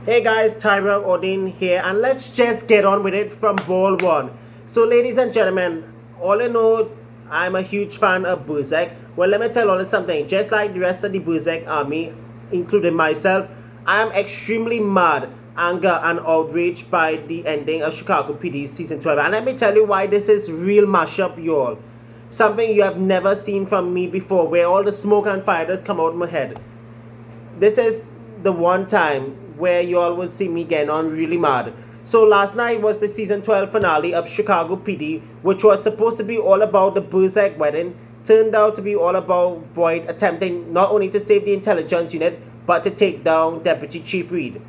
Hey guys, Tyra Odin here, and let's just get on with it from ball one. So, ladies and gentlemen, all in all, I'm a huge fan of Berserk. Well, let me tell you something. Just like the rest of the Berserk army, including myself, I am extremely mad, anger, and outraged by the ending of Chicago PD season 12. And let me tell you why this is real mashup, y'all. Something you have never seen from me before, where all the smoke and fire just come out of my head. This is the one time where you all will see me getting on really mad. So last night was the season 12 finale of Chicago PD, which was supposed to be all about the Berserk wedding. Turned out to be all about Voight attempting not only to save the intelligence unit, but to take down Deputy Chief Reed.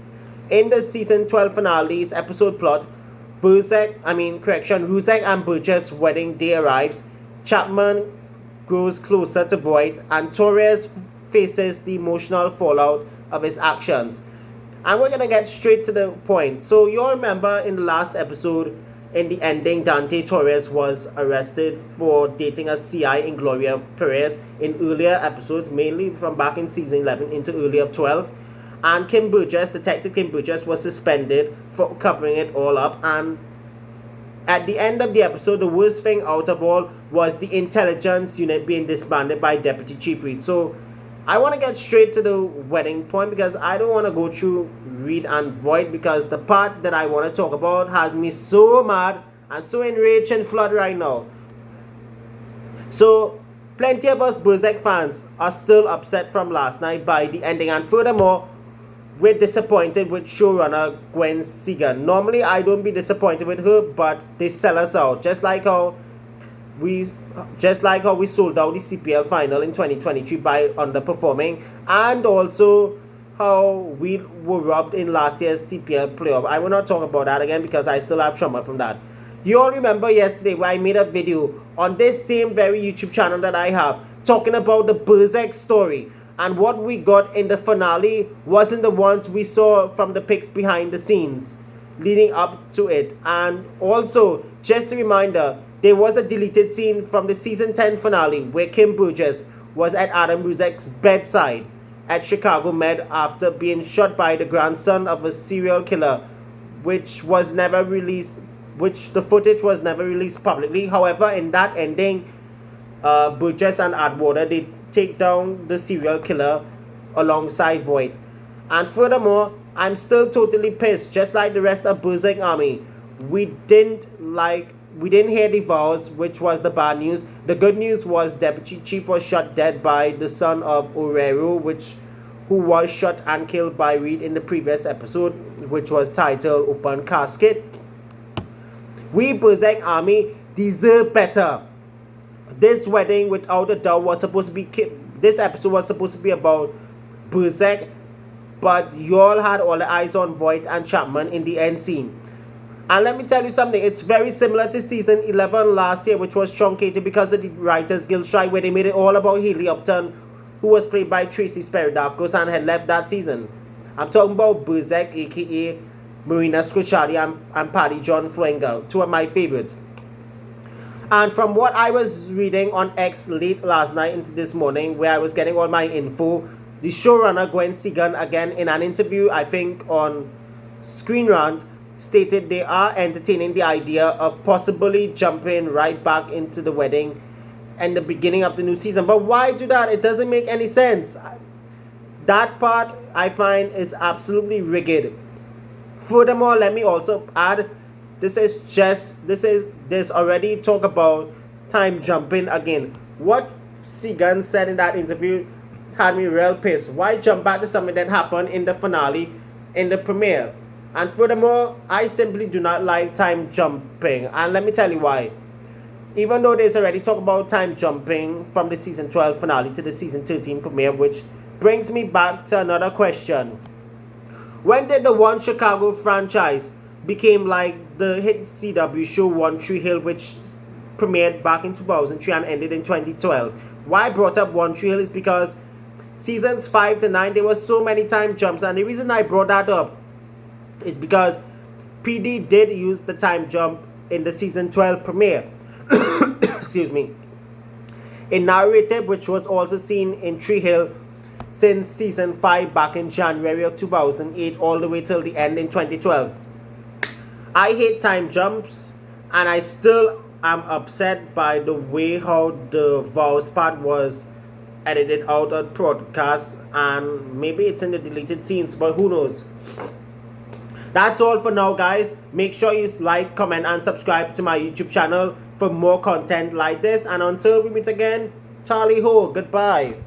In the season 12 finale's episode plot, Ruzek and Burgess' wedding day arrives. Chapman grows closer to Voight, and Torres faces the emotional fallout of his actions. And we're gonna get straight to the point. So you all remember in the last episode, in the ending, Dante Torres was arrested for dating a CI in Gloria Perez in earlier episodes, mainly from back in season 11 into earlier 12. And Kim Burgess, Detective Kim Burgess, was suspended for covering it all up. And at the end of the episode, the worst thing out of all was the intelligence unit being disbanded by Deputy Chief Reed. So I want to get straight to the wedding point because I don't want to go through Reed and Voight, because the part that I want to talk about has me so mad and so enraged and flooded right now. So plenty of us Berserk fans are still upset from last night by the ending, and furthermore, we're disappointed with showrunner Gwen Segan. Normally I don't be disappointed with her, but they sell us out, just like how we sold out the CPL final in 2023 by underperforming, and also how we were robbed in last year's CPL playoff. I will not talk about that again because I still have trauma from that. You all remember yesterday where I made a video on this same very YouTube channel that I have talking about the Berserk story, and what we got in the finale wasn't the ones we saw from the pics behind the scenes leading up to it. And also, just a reminder, there was a deleted scene from the season 10 finale where Kim Burgess was at Adam Ruzek's bedside at Chicago Med after being shot by the grandson of a serial killer, which the footage was never released publicly. However, in that ending, Burgess and Atwater, they take down the serial killer alongside Voight. And furthermore, I'm still totally pissed, just like the rest of Berserk Army. We didn't hear the vows, which was the bad news. The good news was Deputy Chief was shot dead by the son of Orero, who was shot and killed by Reed in the previous episode, which was titled Open Casket. We Berserk Army deserve better. This wedding, without a doubt, this episode was supposed to be about Berserk, but y'all had all the eyes on Voight and Chapman in the end scene. And let me tell you something, it's very similar to season 11 last year, which was truncated because of the Writers Guild strike, where they made it all about Haley Upton, who was played by Tracy Speridakos and had left that season. I'm talking about Berserk, aka Marina Scrociati and Patty John Fluenga, two of my favorites. And from what I was reading on X late last night into this morning, where I was getting all my info, the showrunner Gwen Segan, again in an interview I think on Screen Rant, stated they are entertaining the idea of possibly jumping right back into the wedding and the beginning of the new season. But why do that? It doesn't make any sense. That part I find is absolutely rigged. Furthermore, let me also add, there's already talk about time jumping again. What Segan said in that interview had me real pissed. Why jump back to something that happened in the finale, in the premiere? And furthermore, I simply do not like time jumping. And let me tell you why. Even though there's already talk about time jumping from the season 12 finale to the season 13 premiere, which brings me back to another question. When did the One Chicago franchise became like the hit CW show One Tree Hill, which premiered back in 2003 and ended in 2012? Why I brought up One Tree Hill is because seasons 5 to 9, there were so many time jumps. And the reason I brought that up is because PD did use the time jump in the season 12 premiere. Excuse me. A narrative which was also seen in Tree Hill since season 5 back in January of 2008 all the way till the end in 2012. I hate time jumps, and I still am upset by the way how the vows part was edited out of broadcast, and maybe it's in the deleted scenes, but who knows. That's all for now, guys. Make sure you like, comment, and subscribe to my YouTube channel for more content like this. And until we meet again, tally ho, goodbye.